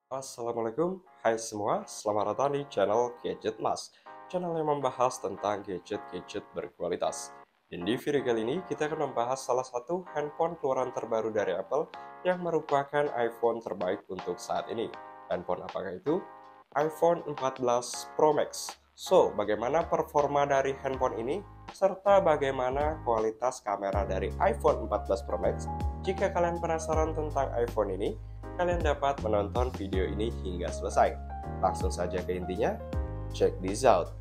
Assalamualaikum, hai semua, selamat datang di channel Gadget Mas, channel yang membahas tentang gadget-gadget berkualitas. Dan di video kali ini kita akan membahas salah satu handphone keluaran terbaru dari Apple yang merupakan iPhone terbaik untuk saat ini. Handphone apakah itu? iPhone 14 Pro Max. So, bagaimana performa dari handphone ini? Serta bagaimana kualitas kamera dari iPhone 14 Pro Max? Jika kalian penasaran tentang iPhone ini, kalian dapat menonton video ini hingga selesai. Langsung saja ke intinya, check this out.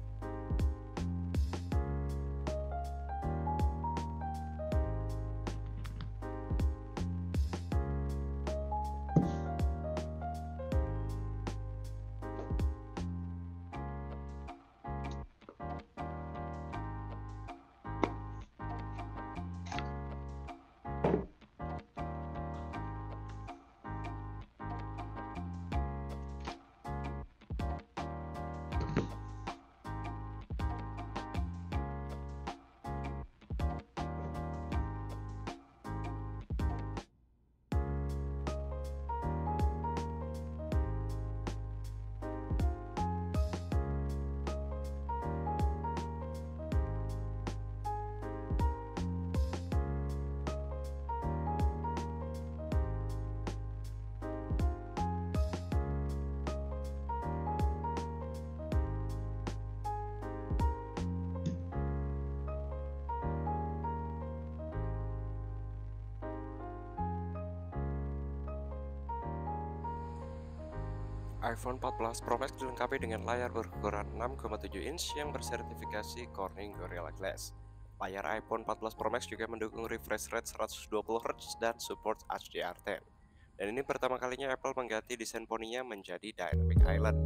iPhone 14 Pro Max dilengkapi dengan layar berukuran 6,7 inch yang bersertifikasi Corning Gorilla Glass. Layar iPhone 14 Pro Max juga mendukung refresh rate 120Hz dan support HDR10. Dan ini pertama kalinya Apple mengganti desain poninya menjadi Dynamic Island.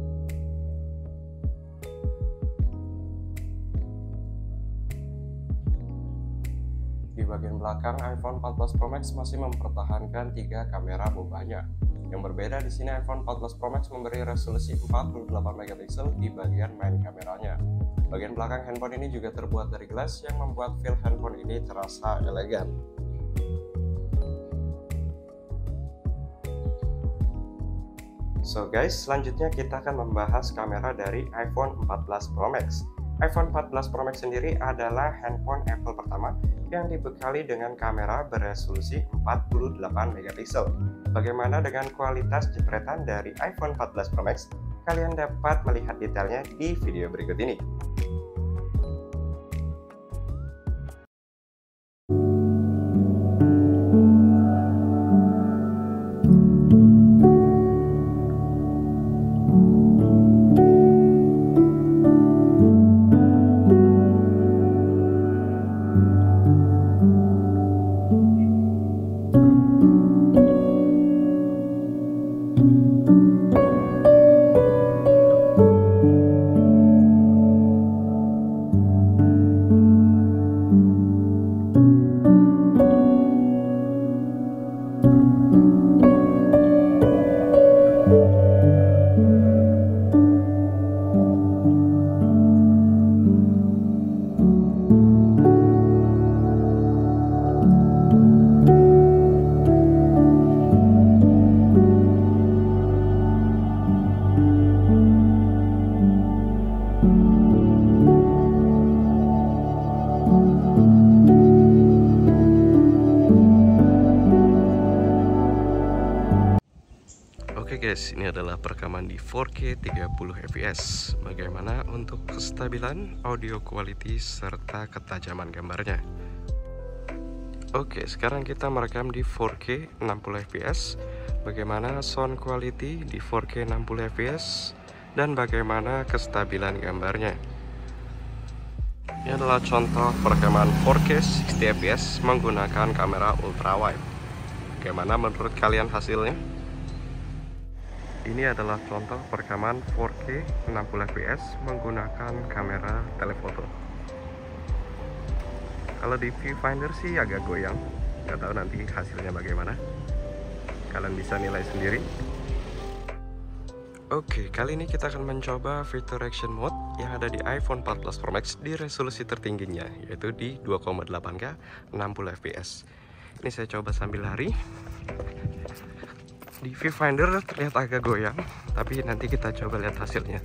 Di bagian belakang iPhone 14 Pro Max masih mempertahankan 3 kamera bombanya. Yang berbeda di sini iPhone 14 Pro Max memberi resolusi 48 megapiksel di bagian main kameranya. Bagian belakang handphone ini juga terbuat dari glass yang membuat feel handphone ini terasa elegan. So guys, selanjutnya kita akan membahas kamera dari iPhone 14 Pro Max. iPhone 14 Pro Max sendiri adalah handphone Apple pertama yang dibekali dengan kamera beresolusi 48 megapiksel. Bagaimana dengan kualitas jepretan dari iPhone 14 Pro Max? Kalian dapat melihat detailnya di video berikut ini. Oke guys, ini adalah perekaman di 4K 30 fps. Bagaimana untuk kestabilan audio quality serta ketajaman gambarnya? Oke, sekarang kita merekam di 4K 60 fps. Bagaimana sound quality di 4K 60 fps dan bagaimana kestabilan gambarnya? Ini adalah contoh perekaman 4K 60 fps menggunakan kamera ultrawide. Bagaimana menurut kalian hasilnya? Ini adalah contoh perekaman 4K 60 fps menggunakan kamera telefoto. Kalau di viewfinder sih agak goyang, nggak tahu nanti hasilnya bagaimana. Kalian bisa nilai sendiri. Oke, kali ini kita akan mencoba fitur action mode yang ada di iPhone 14 Pro Max di resolusi tertingginya, yaitu di 2,8K 60 fps. Ini saya coba sambil lari. Di viewfinder terlihat agak goyang, tapi nanti kita coba lihat hasilnya.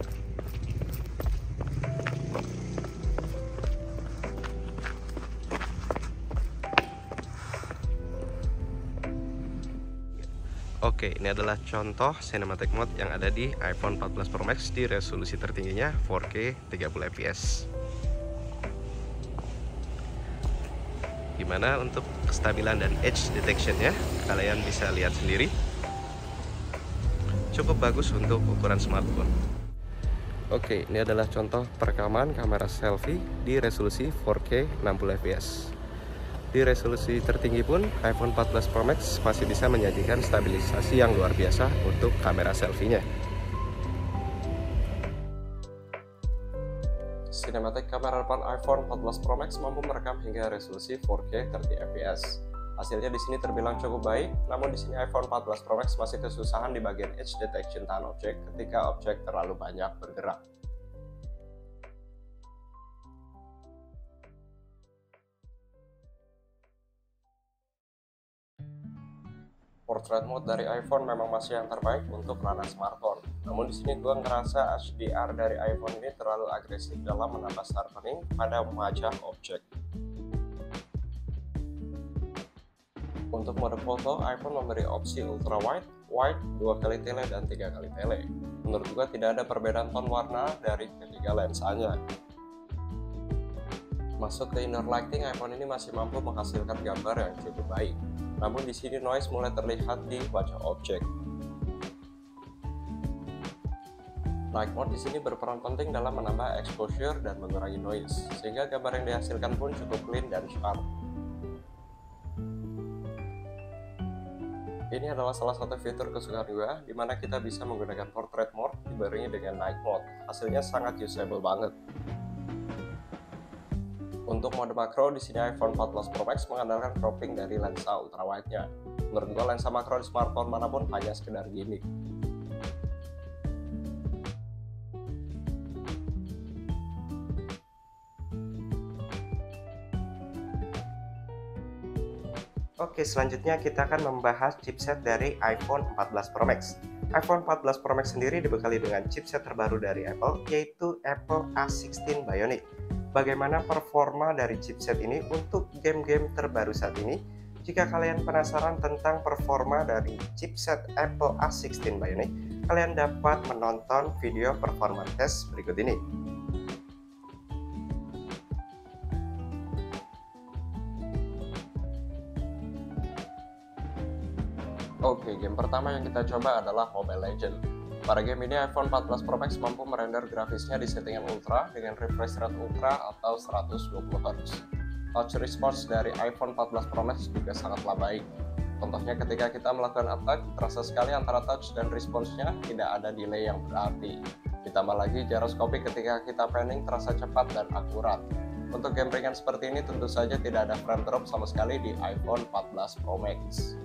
Oke, ini adalah contoh cinematic mode yang ada di iPhone 14 Pro Max di resolusi tertingginya 4K 30 fps. Gimana untuk kestabilan dan edge detectionnya? Kalian bisa lihat sendiri. Cukup bagus untuk ukuran smartphone. Oke, ini adalah contoh perekaman kamera selfie di resolusi 4K 60 fps. Di resolusi tertinggi pun iPhone 14 Pro Max masih bisa menyajikan stabilisasi yang luar biasa untuk kamera selfie-nya. Cinematic kamera depan iPhone 14 Pro Max mampu merekam hingga resolusi 4K 30 fps. Hasilnya di sini terbilang cukup baik, namun di sini iPhone 14 Pro Max masih kesusahan di bagian edge detection tahan objek ketika objek terlalu banyak bergerak. Portrait mode dari iPhone memang masih yang terbaik untuk ranah smartphone. Namun di sini gue ngerasa HDR dari iPhone ini terlalu agresif dalam menambah sharpening pada wajah objek. Untuk mode foto, iPhone memberi opsi ultra wide, wide, 2 kali tele dan 3 kali tele. Menurut gue tidak ada perbedaan ton warna dari ketiga lensanya. Masuk ke inner lighting, iPhone ini masih mampu menghasilkan gambar yang cukup baik. Namun di sini noise mulai terlihat di wajah objek. Night mode di sini berperan penting dalam menambah exposure dan mengurangi noise, sehingga gambar yang dihasilkan pun cukup clean dan sharp. Ini adalah salah satu fitur kesukaan gue, di mana kita bisa menggunakan portrait mode dibarengi dengan night mode. Hasilnya sangat usable banget. Untuk mode makro, di sini iPhone 14 Pro Max mengandalkan cropping dari lensa ultrawide-nya. Menurut gua lensa makro di smartphone manapun hanya sekedar gimmick. Oke, selanjutnya kita akan membahas chipset dari iPhone 14 Pro Max. iPhone 14 Pro Max sendiri dibekali dengan chipset terbaru dari Apple, yaitu Apple A16 Bionic. Bagaimana performa dari chipset ini untuk game-game terbaru saat ini? Jika kalian penasaran tentang performa dari chipset Apple A16 Bionic, kalian dapat menonton video performa test berikut ini. Oke, game pertama yang kita coba adalah Mobile Legends. Pada game ini iPhone 14 Pro Max mampu merender grafisnya di settingan ultra dengan refresh rate ultra atau 120Hz. Touch response dari iPhone 14 Pro Max juga sangatlah baik. Contohnya ketika kita melakukan attack, terasa sekali antara touch dan responsnya tidak ada delay yang berarti. Ditambah lagi gyroscopic ketika kita panning terasa cepat dan akurat. Untuk game ringan seperti ini tentu saja tidak ada frame drop sama sekali di iPhone 14 Pro Max.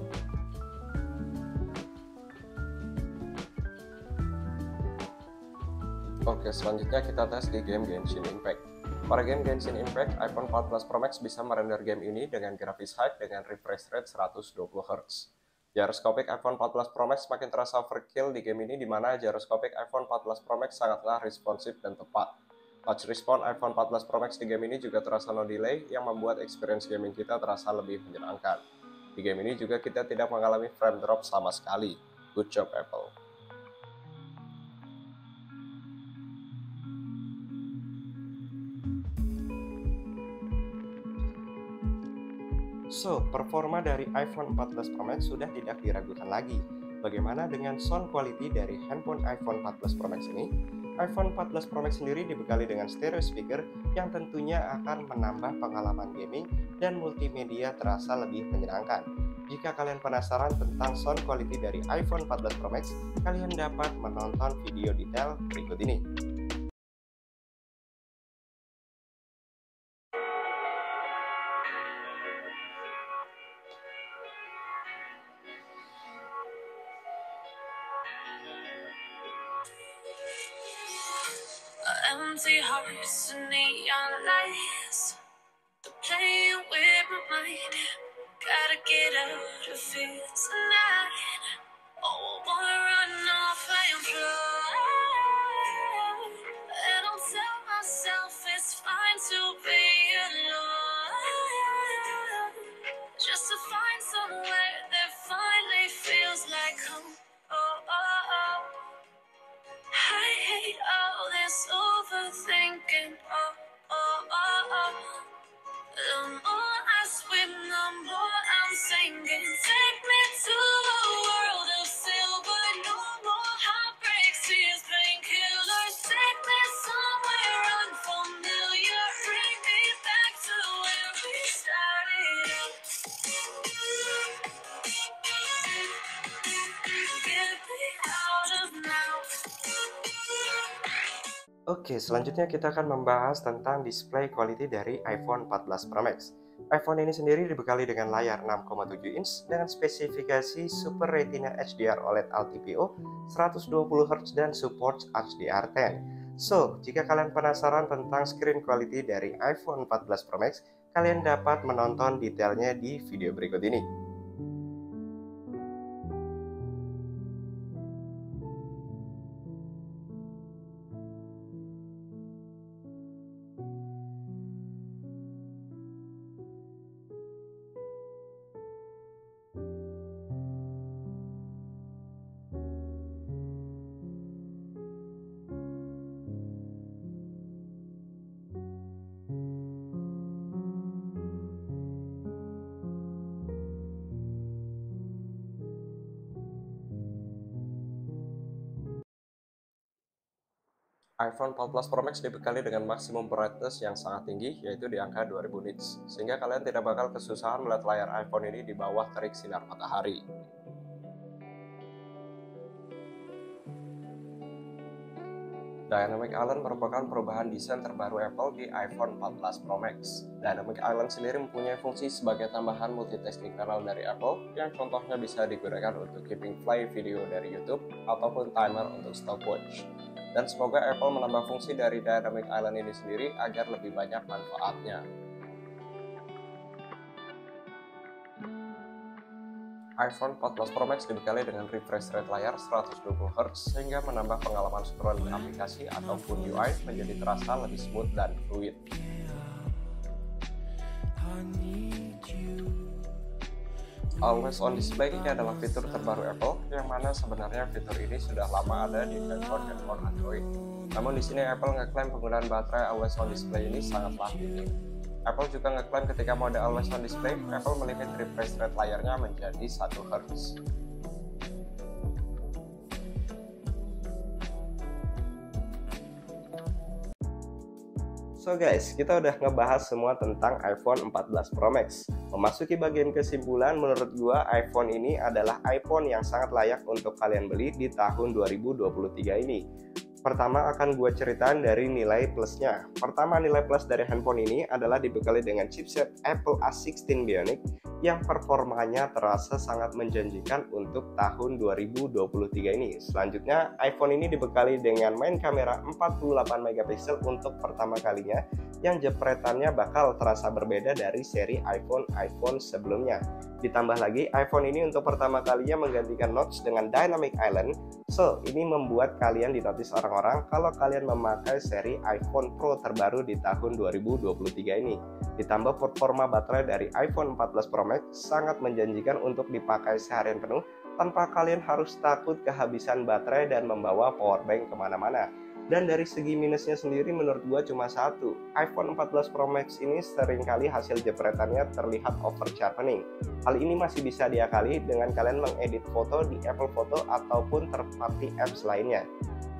Oke, selanjutnya kita tes di game Genshin Impact. Pada game Genshin Impact, iPhone 14 Pro Max bisa merender game ini dengan grafis high dengan refresh rate 120Hz. Gyroscopic iPhone 14 Pro Max makin terasa overkill di game ini, di mana gyroscopic iPhone 14 Pro Max sangatlah responsif dan tepat. Touch response iPhone 14 Pro Max di game ini juga terasa no delay, yang membuat experience gaming kita terasa lebih menyenangkan. Di game ini juga kita tidak mengalami frame drop sama sekali. Good job Apple. So, performa dari iPhone 14 Pro Max sudah tidak diragukan lagi. Bagaimana dengan sound quality dari handphone iPhone 14 Pro Max ini? iPhone 14 Pro Max sendiri dibekali dengan stereo speaker yang tentunya akan menambah pengalaman gaming dan multimedia terasa lebih menyenangkan. Jika kalian penasaran tentang sound quality dari iPhone 14 Pro Max, kalian dapat menonton video detail berikut ini. Empty hearts and neon lights, they're playing with my mind. Gotta get out of here tonight. Oh, this overthinking. Oh, oh, oh, oh. The more I swim, the more I'm sinking. Take me to a world of silver, no more heartbreaks, tears, painkillers. Take me somewhere unfamiliar, bring me back to where we started. Get me out of now. Oke, selanjutnya kita akan membahas tentang display quality dari iPhone 14 Pro Max. iPhone ini sendiri dibekali dengan layar 6,7 inch dengan spesifikasi Super Retina HDR OLED LTPO 120Hz dan support HDR10. So, jika kalian penasaran tentang screen quality dari iPhone 14 Pro Max, kalian dapat menonton detailnya di video berikut ini. iPhone 14 Pro Max dibekali dengan maksimum brightness yang sangat tinggi, yaitu di angka 2000 nits, sehingga kalian tidak bakal kesusahan melihat layar iPhone ini di bawah terik sinar matahari. Dynamic Island merupakan perubahan desain terbaru Apple di iPhone 14 Pro Max. Dynamic Island sendiri mempunyai fungsi sebagai tambahan multitasking panel dari Apple yang contohnya bisa digunakan untuk keeping play video dari YouTube ataupun timer untuk stopwatch. Dan semoga Apple menambah fungsi dari Dynamic Island ini sendiri agar lebih banyak manfaatnya. iPhone 14 Pro Max dibekali dengan refresh rate layar 120Hz sehingga menambah pengalaman scrolling aplikasi ataupun UI menjadi terasa lebih smooth dan fluid. Always on display ini adalah fitur terbaru Apple yang mana sebenarnya fitur ini sudah lama ada di handphone Android. Namun di sini Apple ngeklaim penggunaan baterai always on display ini sangatlah minim. Apple juga ngeklaim ketika mode always on display, Apple melimit refresh rate layarnya menjadi 1Hz. So guys, kita udah ngebahas semua tentang iPhone 14 Pro Max. Memasuki bagian kesimpulan, menurut gua iPhone ini adalah iPhone yang sangat layak untuk kalian beli di tahun 2023 ini. Pertama akan gue ceritain dari nilai plusnya. Pertama, nilai plus dari handphone ini adalah dibekali dengan chipset Apple A16 Bionic yang performanya terasa sangat menjanjikan untuk tahun 2023 ini. Selanjutnya, iPhone ini dibekali dengan main kamera 48 MP untuk pertama kalinya yang jepretannya bakal terasa berbeda dari seri iPhone sebelumnya. Ditambah lagi, iPhone ini untuk pertama kalinya menggantikan notch dengan Dynamic Island. So, ini membuat kalian dinotis orang-orang kalau kalian memakai seri iPhone Pro terbaru di tahun 2023 ini. Ditambah performa baterai dari iPhone 14 Pro Max sangat menjanjikan untuk dipakai seharian penuh tanpa kalian harus takut kehabisan baterai dan membawa powerbank kemana-mana. Dan dari segi minusnya sendiri menurut gua cuma satu, iPhone 14 Pro Max ini seringkali hasil jepretannya terlihat over sharpening. Hal ini masih bisa diakali dengan kalian mengedit foto di Apple Photo ataupun third party apps lainnya.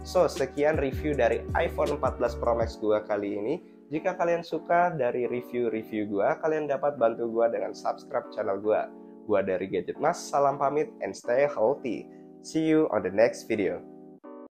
So, sekian review dari iPhone 14 Pro Max gua kali ini. Jika kalian suka dari review-review gua, kalian dapat bantu gua dengan subscribe channel gua. Gua dari Gadget Mas, salam pamit and stay healthy. See you on the next video.